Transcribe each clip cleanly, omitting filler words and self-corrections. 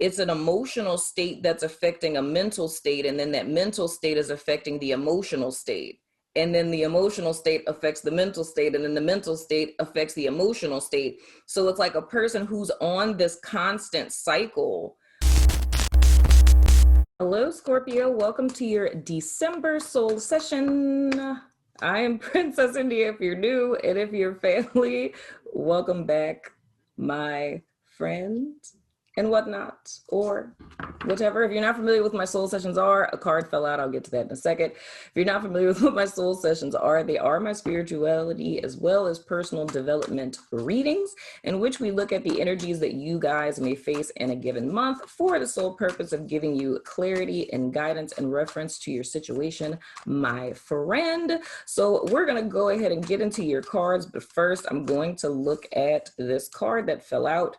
it's an emotional state that's affecting a mental state, and then that mental state is affecting the emotional state. And then the emotional state affects the mental state, and then the mental state affects the emotional state. So it's like a person who's on this constant cycle. Hello, Scorpio. Welcome to your December soul session. I am Princess India if you're new, and if you're family, welcome back, my friend and whatnot, or whatever. If you're not familiar with what my soul sessions are, a card fell out. I'll get to that in a second. If you're not familiar with what my soul sessions are, they are my spirituality as well as personal development readings, in which we look at the energies that you guys may face in a given month for the sole purpose of giving you clarity and guidance and reference to your situation, my friend. So we're going to go ahead and get into your cards, but first I'm going to look at this card that fell out.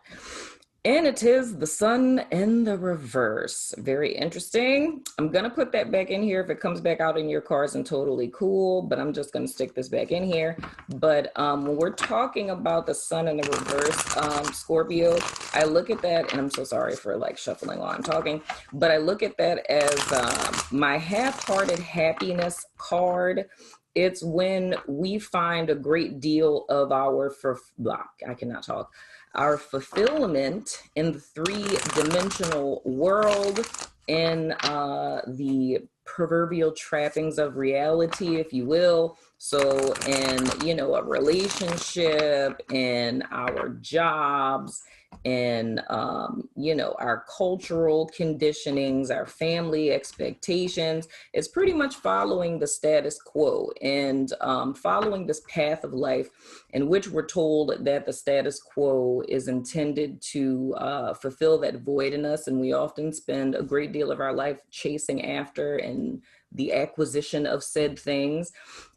And it is the Sun in the reverse. Very interesting. I'm going to put that back in here. If it comes back out in your cards, and totally cool, but I'm just going to stick this back in here. But when we're talking about the Sun in the reverse, Scorpio, I look at that, and I'm so sorry for like shuffling while I'm talking, but I look at that as my half-hearted happiness card. It's when we find a great deal of our, our fulfillment in the three-dimensional world, in the proverbial trappings of reality, if you will. So in, a relationship, in our jobs, in, our cultural conditionings, our family expectations, it's pretty much following the status quo and following this path of life in which we're told that the status quo is intended to fulfill that void in us. And we often spend a great deal of our life chasing after and the acquisition of said things.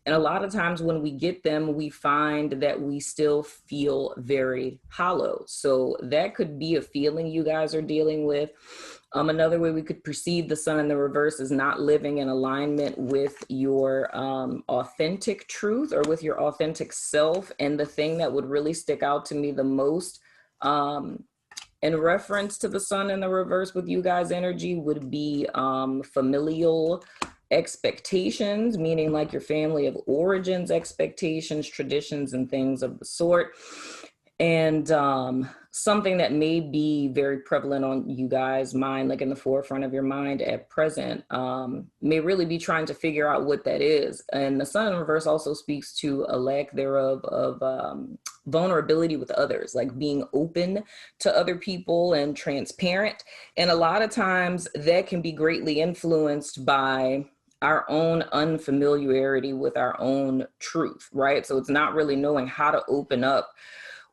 And a lot of times when we get them, we find that we still feel very hollow. So that could be a feeling you guys are dealing with. Another way we could perceive the Sun in the reverse is not living in alignment with your authentic truth or with your authentic self. And the thing that would really stick out to me the most in reference to the Sun in the reverse with you guys' energy would be familial expectations, meaning like your family of origins expectations, traditions, and things of the sort. And something that may be very prevalent on you guys' mind, like in the forefront of your mind at present, may really be trying to figure out what that is. And the Sun in reverse also speaks to a lack thereof of vulnerability with others, like being open to other people and transparent. And a lot of times that can be greatly influenced by our own unfamiliarity with our own truth, right? So it's not really knowing how to open up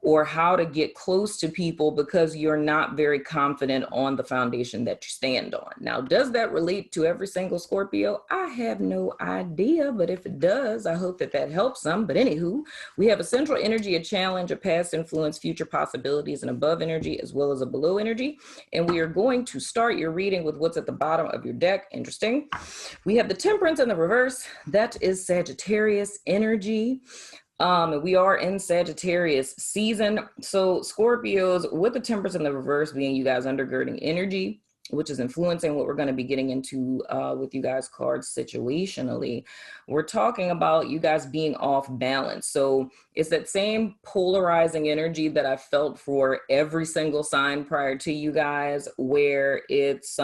or how to get close to people because you're not very confident on the foundation that you stand on. Now, does that relate to every single Scorpio? I have no idea, but if it does, I hope that that helps some. But anywho, we have a central energy, a challenge, a past influence, future possibilities, an above energy, as well as a below energy. And we are going to start your reading with what's at the bottom of your deck. Interesting. We have the Temperance in the reverse. That is Sagittarius energy. We are in Sagittarius season. So Scorpios, with the Temperance in the reverse being you guys undergirding energy, which is influencing what we're going to be getting into with you guys cards situationally. We're talking about you guys being off balance. So it's that same polarizing energy that I felt for every single sign prior to you guys, where it's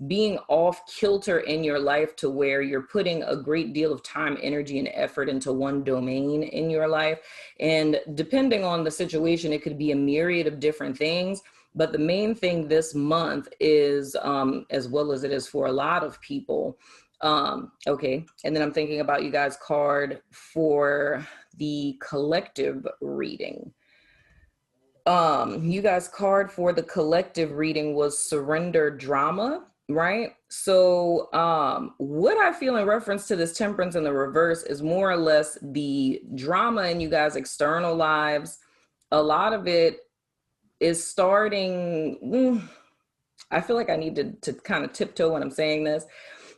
being off kilter in your life to where you're putting a great deal of time, energy, and effort into one domain in your life. And depending on the situation, it could be a myriad of different things. But the main thing this month is, as well as it is for a lot of people, okay. And then I'm thinking about you guys' card for the collective reading. You guys' card for the collective reading was Surrender Drama. Right? So what I feel in reference to this Temperance in the reverse is more or less the drama in you guys' external lives. A lot of it is starting, I feel like I need to kind of tiptoe when I'm saying this,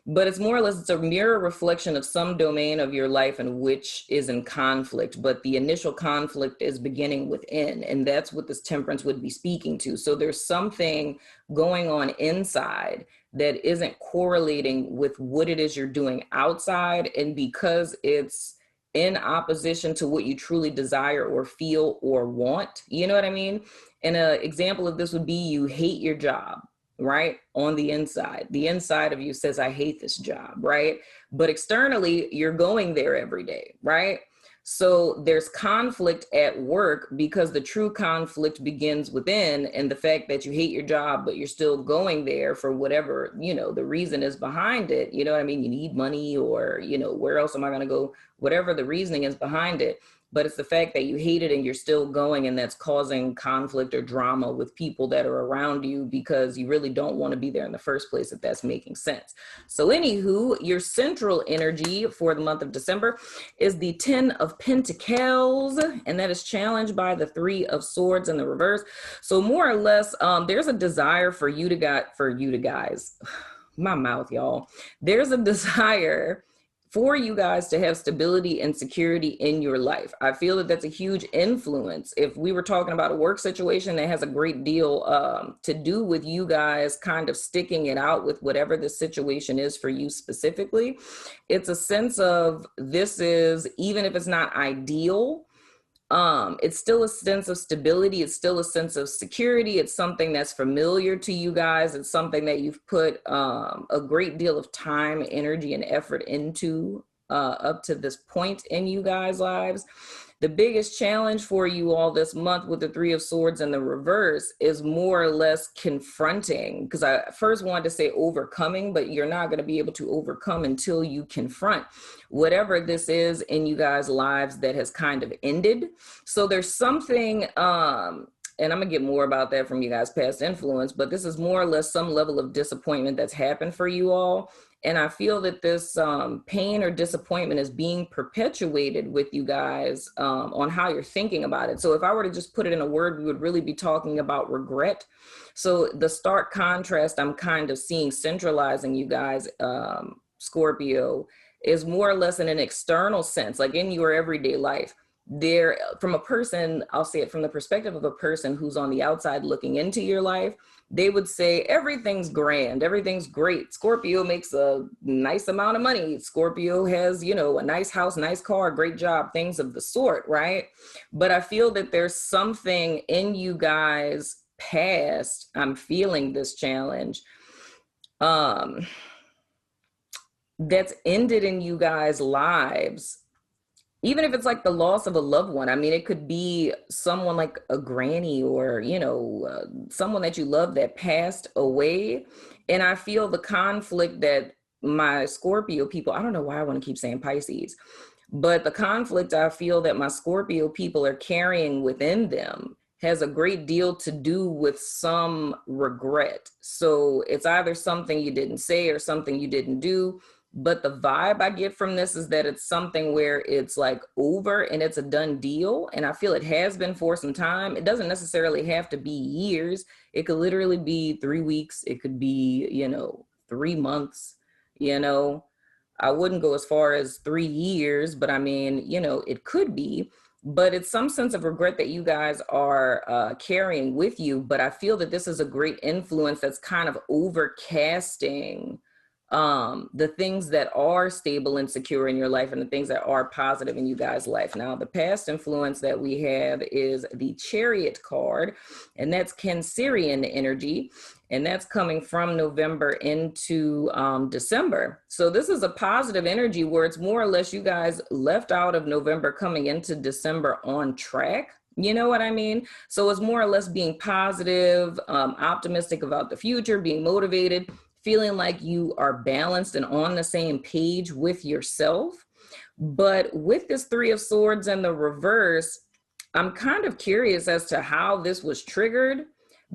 but it's more or less, it's a mirror reflection of some domain of your life in which is in conflict, but the initial conflict is beginning within, and that's what this temperance would be speaking to. So there's something going on inside that isn't correlating with what it is you're doing outside, and because it's in opposition to what you truly desire or feel or want, you know what I mean? And an example of this would be you hate your job, right? On the inside of you says, I hate this job, right? But externally, you're going there every day, right? So there's conflict at work because the true conflict begins within, and the fact that you hate your job, but you're still going there for whatever, you know, the reason is behind it. You know what I mean? You need money, or, you know, where else am I going to go? Whatever the reasoning is behind it. But it's the fact that you hate it and you're still going, and that's causing conflict or drama with people that are around you because you really don't want to be there in the first place, if that's making sense. So anywho, your central energy for the month of December is the 10 of Pentacles, and that is challenged by the 3 of Swords in the reverse. So more or less, there's a desire for you to guys, my mouth, y'all. There's a desire for you guys to have stability and security in your life. I feel that that's a huge influence. If we were talking about a work situation, that has a great deal to do with you guys kind of sticking it out with whatever the situation is for you specifically. It's a sense of, this is, even if it's not ideal, it's still a sense of stability. It's still a sense of security. It's something that's familiar to you guys. It's something that you've put a great deal of time, energy, and effort into up to this point in you guys' lives. The biggest challenge for you all this month with the 3 of Swords in the reverse is more or less confronting, because I first wanted to say overcoming, but you're not going to be able to overcome until you confront whatever this is in you guys' lives that has kind of ended. So there's something, and I'm going to get more about that from you guys' past influence, but this is more or less some level of disappointment that's happened for you all. And I feel that this pain or disappointment is being perpetuated with you guys on how you're thinking about it. So if I were to just put it in a word, we would really be talking about regret. So the stark contrast I'm kind of seeing centralizing you guys, Scorpio, is more or less in an external sense, like in your everyday life. There, from a person, I'll say it from the perspective of a person who's on the outside looking into your life, they would say everything's grand, everything's great. Scorpio makes a nice amount of money. Scorpio has, you know, a nice house, nice car, great job, things of the sort, right? But I feel that there's something in you guys past, I'm feeling this challenge, that's ended in you guys' lives. Even if it's like the loss of a loved one. I mean, it could be someone like a granny, or, you know, someone that you love that passed away. And I feel the conflict that my Scorpio people, I don't know why I want to keep saying Pisces, but the conflict I feel that my Scorpio people are carrying within them has a great deal to do with some regret. So it's either something you didn't say or something you didn't do. But the vibe I get from this is that it's something where it's like over and it's a done deal. And I feel it has been for some time. It doesn't necessarily have to be years. It could literally be 3 weeks. It could be, you know, 3 months, you know. I wouldn't go as far as 3 years, but I mean, you know, it could be. But it's some sense of regret that you guys are carrying with you. But I feel that this is a great influence that's kind of overcasting the things that are stable and secure in your life and the things that are positive in you guys' life. Now, the past influence that we have is the Chariot card, and that's Cancerian energy, and that's coming from November into December. So this is a positive energy where it's more or less you guys left out of November coming into December on track. You know what I mean? So it's more or less being positive, optimistic about the future, being motivated, feeling like you are balanced and on the same page with yourself. But with this 3 of Swords in the reverse, I'm kind of curious as to how this was triggered,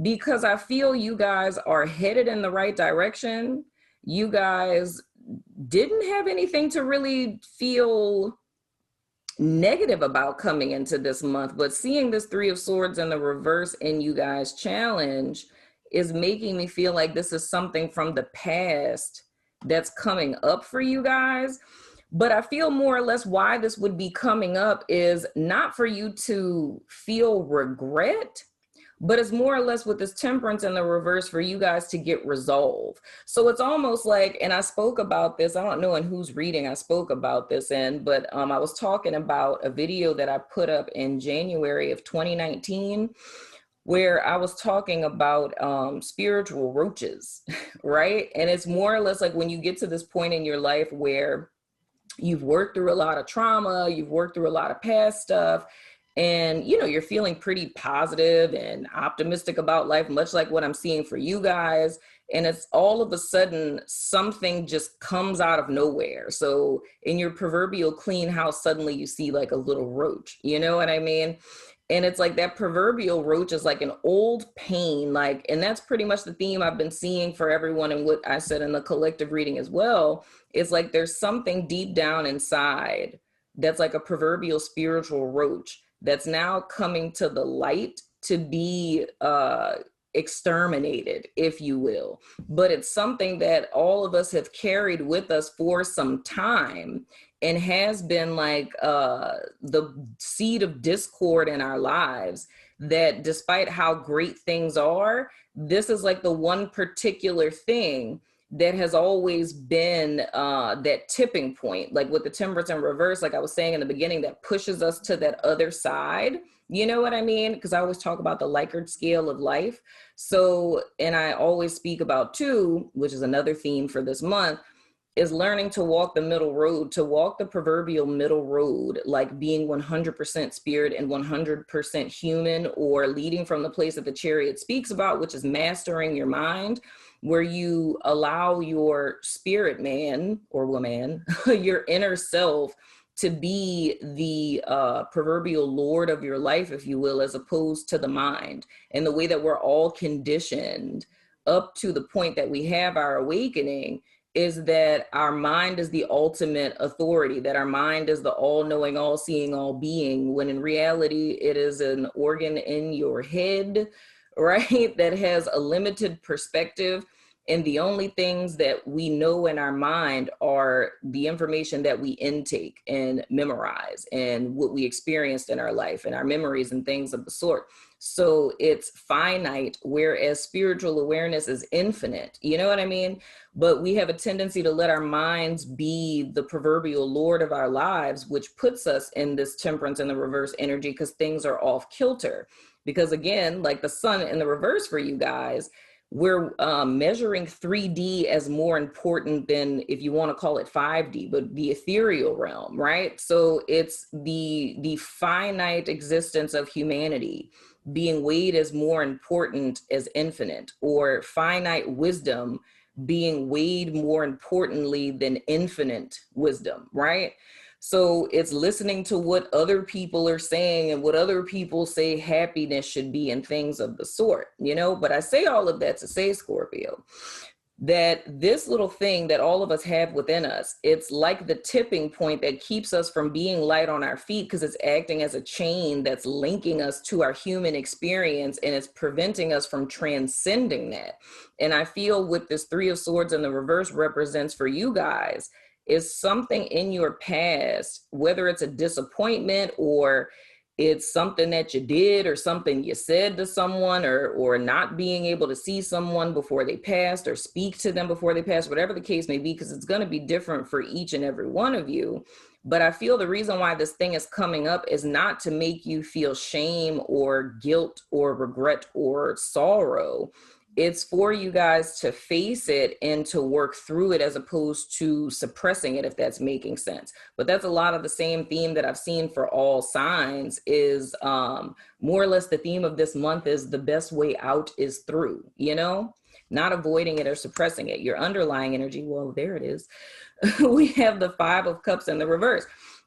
because I feel you guys are headed in the right direction. You guys didn't have anything to really feel negative about coming into this month, but seeing this 3 of Swords in the reverse in you guys' challenge is making me feel like this is something from the past that's coming up for you guys. But I feel more or less why this would be coming up is not for you to feel regret, but it's more or less with this temperance in the reverse for you guys to get resolve. So it's almost like, and I spoke about this, I don't know in whose reading I spoke about this in, but I was talking about a video that I put up in January of 2019, where I was talking about spiritual roaches, right? And it's more or less like when you get to this point in your life where you've worked through a lot of trauma, you've worked through a lot of past stuff, and you know, you're feeling pretty positive and optimistic about life, much like what I'm seeing for you guys. And it's all of a sudden something just comes out of nowhere. So in your proverbial clean house, suddenly you see like a little roach, you know what I mean? And it's like that proverbial roach is like an old pain, like, and that's pretty much the theme I've been seeing for everyone. And what I said in the collective reading as well, is like there's something deep down inside that's like a proverbial spiritual roach that's now coming to the light to be exterminated, if you will. But it's something that all of us have carried with us for some time and has been like the seed of discord in our lives, that despite how great things are, this is like the one particular thing that has always been that tipping point, like with the temperance in reverse, like I was saying in the beginning, that pushes us to that other side. You know what I mean? Because I always talk about the Likert scale of life. So, and I always speak about too, which is another theme for this month, is learning to walk the middle road, to walk the proverbial middle road, like being 100% spirit and 100% human, or leading from the place that the chariot speaks about, which is mastering your mind, where you allow your spirit man or woman, your inner self, to be the proverbial lord of your life, if you will, as opposed to the mind. And the way that we're all conditioned up to the point that we have our awakening is that our mind is the ultimate authority, that our mind is the all-knowing, all-seeing, all-being, when in reality, it is an organ in your head, right, that has a limited perspective. And the only things that we know in our mind are the information that we intake and memorize and what we experienced in our life and our memories and things of the sort. So it's finite, whereas spiritual awareness is infinite. You know what I mean? But we have a tendency to let our minds be the proverbial lord of our lives, which puts us in this temperance and the reverse energy because things are off kilter. Because again, like the sun in the reverse for you guys, we're measuring 3D as more important than, if you want to call it 5D, but the ethereal realm, right? So it's the finite existence of humanity being weighed as more important as infinite, or finite wisdom being weighed more importantly than infinite wisdom, right? So it's listening to what other people are saying and what other people say happiness should be and things of the sort, you know? But I say all of that to say, Scorpio, that this little thing that all of us have within us, it's like the tipping point that keeps us from being light on our feet, because it's acting as a chain that's linking us to our human experience, and it's preventing us from transcending that. And I feel with this Three of Swords in the reverse represents for you guys is something in your past, whether it's a disappointment or it's something that you did or something you said to someone, or not being able to see someone before they passed or speak to them before they passed, whatever the case may be, because it's going to be different for each and every one of you. But I feel the reason why this thing is coming up is not to make you feel shame or guilt or regret or sorrow. It's for you guys to face it and to work through it as opposed to suppressing it, if that's making sense. But that's a lot of the same theme that I've seen for all signs is more or less the theme of this month is the best way out is through, you know, not avoiding it or suppressing it. Your underlying energy, well, there it is. We have the Five of Cups in the reverse.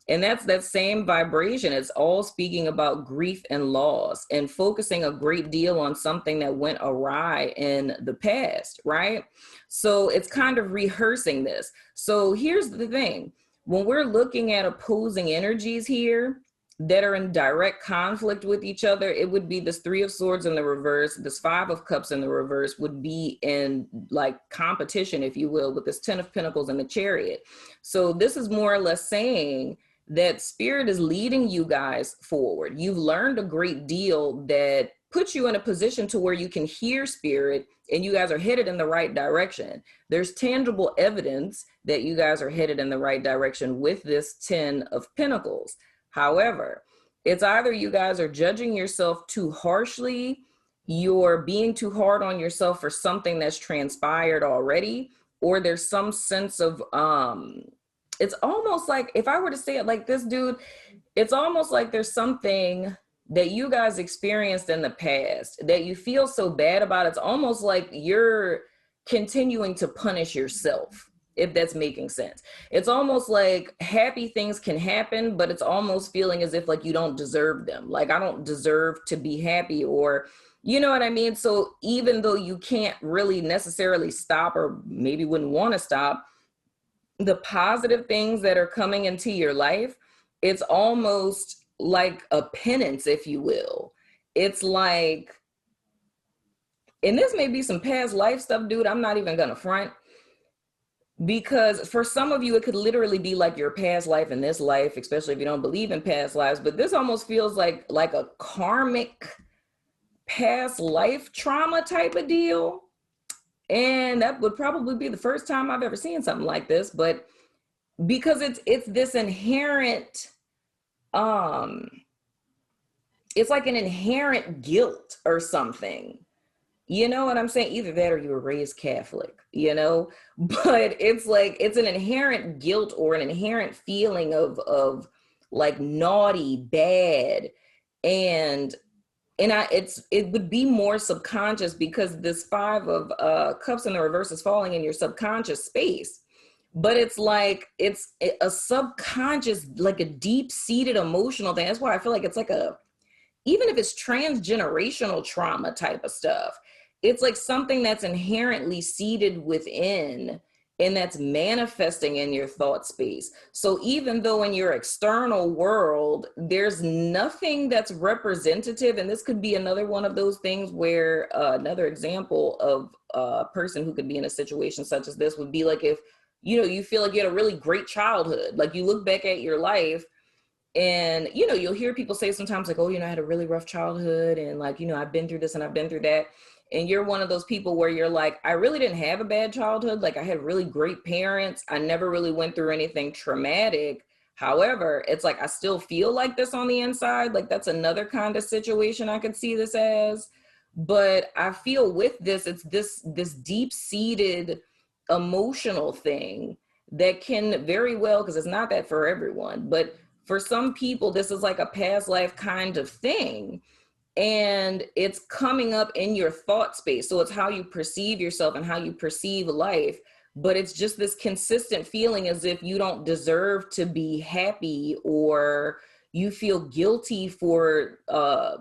And that's that same vibration. It's all speaking about grief and loss and focusing a great deal on something that went awry in the past, right? So it's kind of rehearsing this. So here's the thing. When we're looking at opposing energies here, that are in direct conflict with each other, it would be this Three of Swords in the reverse, this Five of Cups in the reverse would be in like competition, if you will, with this Ten of Pentacles and the Chariot. So this is more or less saying that Spirit is leading you guys forward. You've learned a great deal that puts you in a position to where you can hear Spirit and you guys are headed in the right direction. There's tangible evidence that you guys are headed in the right direction with this Ten of Pentacles. However, it's either you guys are judging yourself too harshly, you're being too hard on yourself for something that's transpired already, or there's some sense of, it's almost like, if I were to say it like this, dude, it's almost like there's something that you guys experienced in the past that you feel so bad about. It's almost like you're continuing to punish yourself, if that's making sense. It's almost like happy things can happen, but it's almost feeling as if like you don't deserve them. Like, I don't deserve to be happy, or you know what I mean? So even though you can't really necessarily stop, or maybe wouldn't want to stop, the positive things that are coming into your life, it's almost like a penance, if you will. It's like, and this may be some past life stuff, dude, I'm not even gonna front. Because for some of you, it could literally be like your past life and this life, especially if you don't believe in past lives. But this almost feels like a karmic past life trauma type of deal. And that would probably be the first time I've ever seen something like this. But because it's this inherent, it's like an inherent guilt or something. You know what I'm saying? Either that or you were raised Catholic, you know, but it's like, it's an inherent guilt or an inherent feeling of like naughty, bad. And it would be more subconscious, because this Five of Cups in the reverse is falling in your subconscious space. But it's like, it's a subconscious, like a deep seated emotional thing. That's why I feel like it's like even if it's transgenerational trauma type of stuff, it's like something that's inherently seated within and that's manifesting in your thought space. So even though in your external world, there's nothing that's representative, and this could be another one of those things where another example of a person who could be in a situation such as this would be like, if, you know, you feel like you had a really great childhood, like you look back at your life and, you know, you'll hear people say sometimes like, oh, you know, I had a really rough childhood and like, you know, I've been through this and I've been through that. And you're one of those people where you're like, I really didn't have a bad childhood. Like, I had really great parents. I never really went through anything traumatic. However, it's like, I still feel like this on the inside. Like, that's another kind of situation I could see this as. But I feel with this, it's this deep-seated emotional thing that can very well, because it's not that for everyone, but for some people, this is like a past life kind of thing. And it's coming up in your thought space. So it's how you perceive yourself and how you perceive life. But it's just this consistent feeling as if you don't deserve to be happy, or you feel guilty for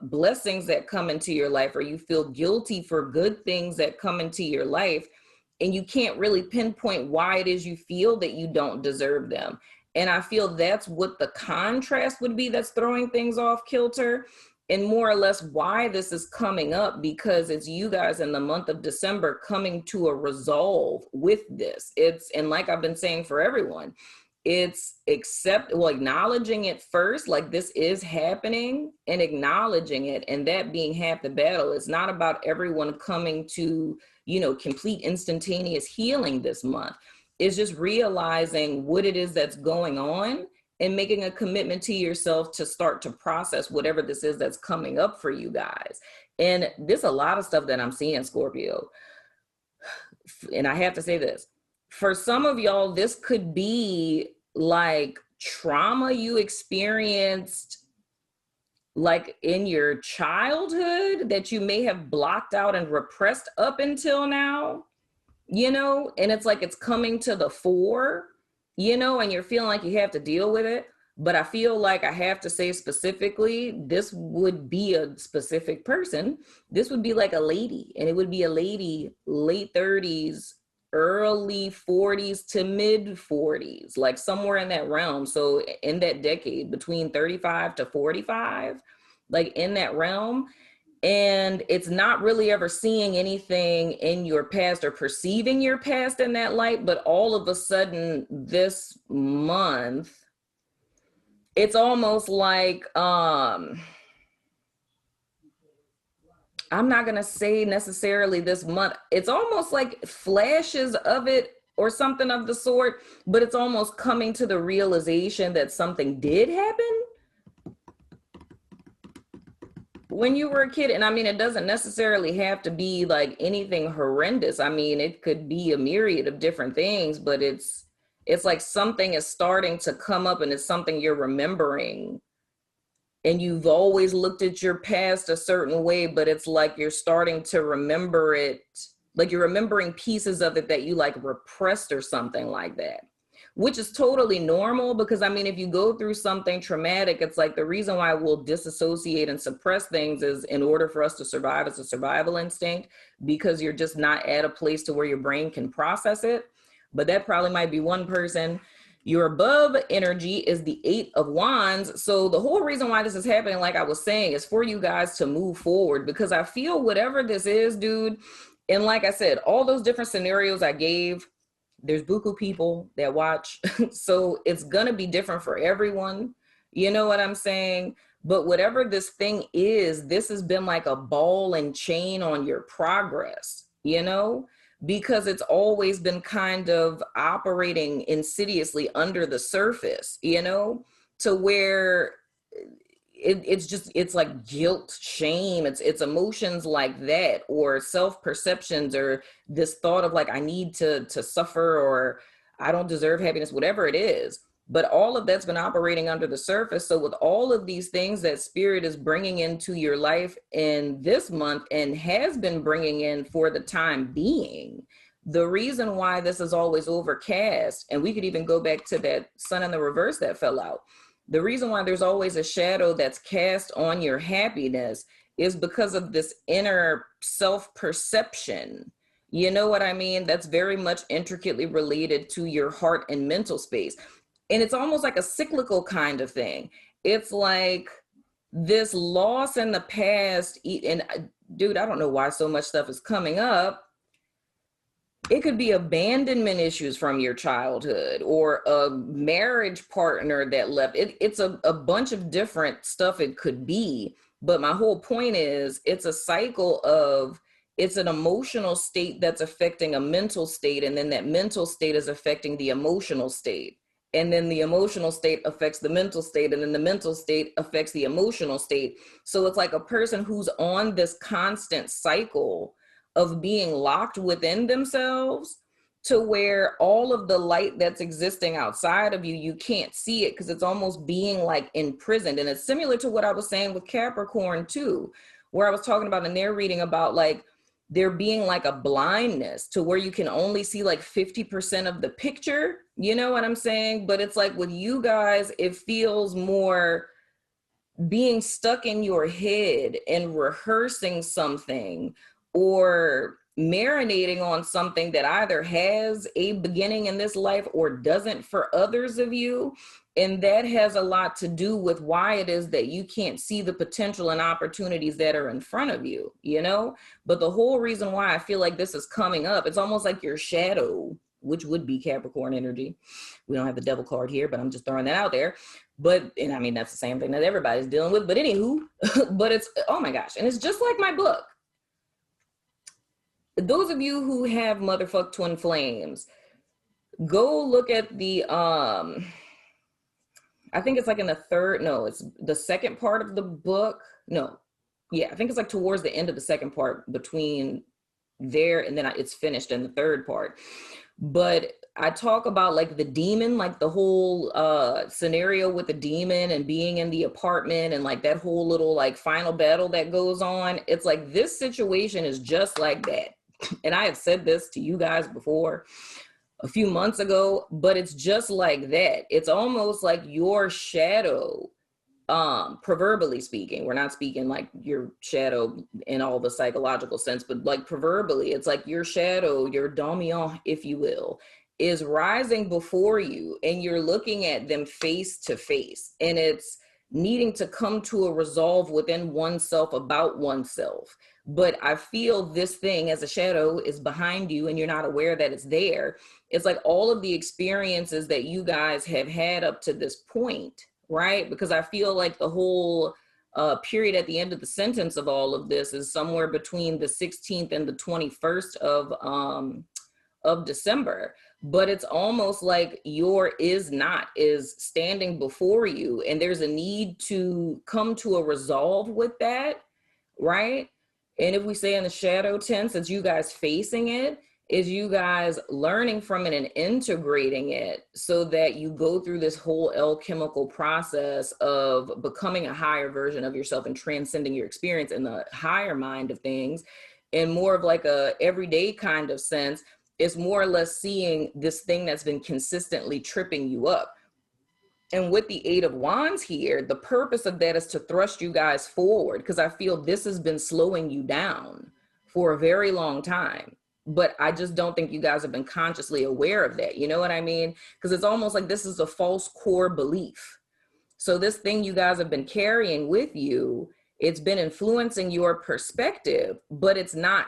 blessings that come into your life, or you feel guilty for good things that come into your life. And you can't really pinpoint why it is you feel that you don't deserve them. And I feel that's what the contrast would be that's throwing things off kilter. And more or less why this is coming up, because it's you guys in the month of December coming to a resolve with this. And like I've been saying for everyone, it's acknowledging it first, like this is happening, and acknowledging it, and that being half the battle. It's not about everyone coming to, you know, complete instantaneous healing this month. It's just realizing what it is that's going on and making a commitment to yourself to start to process whatever this is that's coming up for you guys. And there's a lot of stuff that I'm seeing, Scorpio. And I have to say this, for some of y'all, this could be like trauma you experienced like in your childhood that you may have blocked out and repressed up until now, you know, and it's like it's coming to the fore, you know, and you're feeling like you have to deal with it. But I feel like I have to say specifically, this would be a specific person. This would be like a lady, and it would be a lady, late 30s, early 40s to mid 40s, like somewhere in that realm. So in that decade between 35 to 45, like in that realm. And it's not really ever seeing anything in your past or perceiving your past in that light. But all of a sudden this month, it's almost like, I'm not going to say necessarily this month. It's almost like flashes of it or something of the sort, but it's almost coming to the realization that something did happen when you were a kid. And I mean, it doesn't necessarily have to be like anything horrendous. I mean, it could be a myriad of different things, but it's like something is starting to come up and it's something you're remembering. And you've always looked at your past a certain way, but it's like you're starting to remember it, like you're remembering pieces of it that you like repressed or something like that, which is totally normal. Because I mean, if you go through something traumatic, it's like the reason why we'll disassociate and suppress things is in order for us to survive. It's a survival instinct, because you're just not at a place to where your brain can process it. But that probably might be one person. Your above energy is the 8 of Wands. So the whole reason why this is happening, like I was saying, is for you guys to move forward, because I feel whatever this is, dude. And like I said, all those different scenarios I gave, there's buku people that watch. So it's going to be different for everyone. You know what I'm saying? But whatever this thing is, this has been like a ball and chain on your progress, you know? Because it's always been kind of operating insidiously under the surface, you know, to where it's like guilt, shame, it's emotions like that, or self-perceptions, or this thought of like, I need to suffer, or I don't deserve happiness, whatever it is. But all of that's been operating under the surface. So with all of these things that spirit is bringing into your life in this month, and has been bringing in for the time being, the reason why this is always overcast, and we could even go back to that sun in the reverse that fell out, the reason why there's always a shadow that's cast on your happiness is because of this inner self-perception. You know what I mean? That's very much intricately related to your heart and mental space. And it's almost like a cyclical kind of thing. It's like this loss in the past. And dude, I don't know why so much stuff is coming up. It could be abandonment issues from your childhood, or a marriage partner that left. It's a bunch of different stuff it could be. But my whole point is, it's a cycle of, it's an emotional state that's affecting a mental state. And then that mental state is affecting the emotional state. And then the emotional state affects the mental state, and then the mental state affects the emotional state. So it's like a person who's on this constant cycle of being locked within themselves, to where all of the light that's existing outside of you, you can't see it, because it's almost being like imprisoned. And it's similar to what I was saying with Capricorn too, where I was talking about in their reading about like there being like a blindness to where you can only see like 50% of the picture. You know what I'm saying? But it's like with you guys, it feels more being stuck in your head and rehearsing something, or marinating on something that either has a beginning in this life or doesn't for others of you. And that has a lot to do with why it is that you can't see the potential and opportunities that are in front of you, you know? But the whole reason why I feel like this is coming up, it's almost like your shadow, which would be Capricorn energy. We don't have the devil card here, but I'm just throwing that out there. But, and I mean, that's the same thing that everybody's dealing with. But anywho, but it's, oh my gosh. And it's just like my book. Those of you who have motherfuck twin flames, go look at the, I think it's like in the third, no, it's the second part of the book. No, yeah, I think it's like towards the end of the second part, between there and then it's finished in the third part. But I talk about like the demon, like the whole scenario with the demon and being in the apartment, and like that whole little like final battle that goes on. It's like this situation is just like that. And I have said this to you guys before a few months ago, but it's just like that. It's almost like your shadow proverbially speaking, we're not speaking like your shadow in all the psychological sense, but like proverbially, it's like your shadow, your dominant, if you will, is rising before you, and you're looking at them face to face, and it's needing to come to a resolve within oneself about oneself. But I feel this thing as a shadow is behind you and you're not aware that it's there. It's like all of the experiences that you guys have had up to this point, right? Because I feel like the whole period at the end of the sentence of all of this is somewhere between the 16th and the 21st of December. But it's almost like your is not is standing before you, and there's a need to come to a resolve with that, right? And if we say in the shadow tense, it's you guys facing it, is you guys learning from it and integrating it so that you go through this whole alchemical process of becoming a higher version of yourself and transcending your experience in the higher mind of things. In more of like a everyday kind of sense, it's more or less seeing this thing that's been consistently tripping you up. And with the Eight of Wands here, the purpose of that is to thrust you guys forward, because I feel this has been slowing you down for a very long time. But I just don't think you guys have been consciously aware of that. You know what I mean? Because it's almost like this is a false core belief. So this thing you guys have been carrying with you, it's been influencing your perspective, but it's not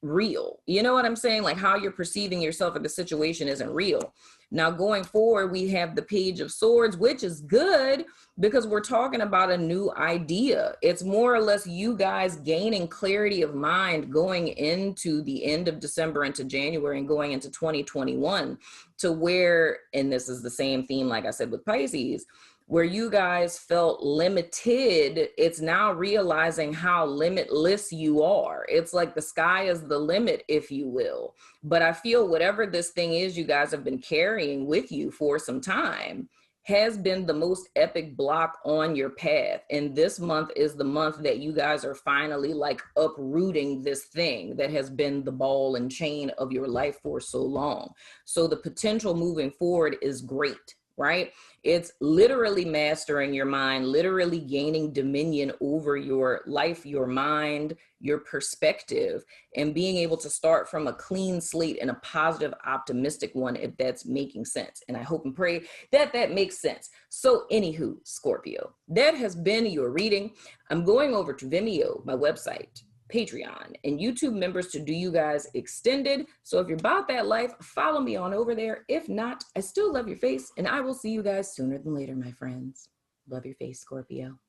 real. You know what I'm saying? Like how you're perceiving yourself in the situation isn't real. Now going forward, we have the Page of Swords, which is good because we're talking about a new idea. It's more or less you guys gaining clarity of mind going into the end of December into January and going into 2021 to where, and this is the same theme, like I said, with Pisces, where you guys felt limited, it's now realizing how limitless you are. It's like the sky is the limit, if you will. But I feel whatever this thing is you guys have been carrying with you for some time has been the most epic block on your path. And this month is the month that you guys are finally like uprooting this thing that has been the ball and chain of your life for so long. So the potential moving forward is great. Right? It's literally mastering your mind, literally gaining dominion over your life, your mind, your perspective, and being able to start from a clean slate and a positive, optimistic one, if that's making sense. And I hope and pray that that makes sense. So anywho, Scorpio, that has been your reading. I'm going over to Vimeo, my website, Patreon, and YouTube members to do you guys extended. So if you're about that life, follow me on over there. If not, I still love your face, and I will see you guys sooner than later, my friends. Love your face, Scorpio.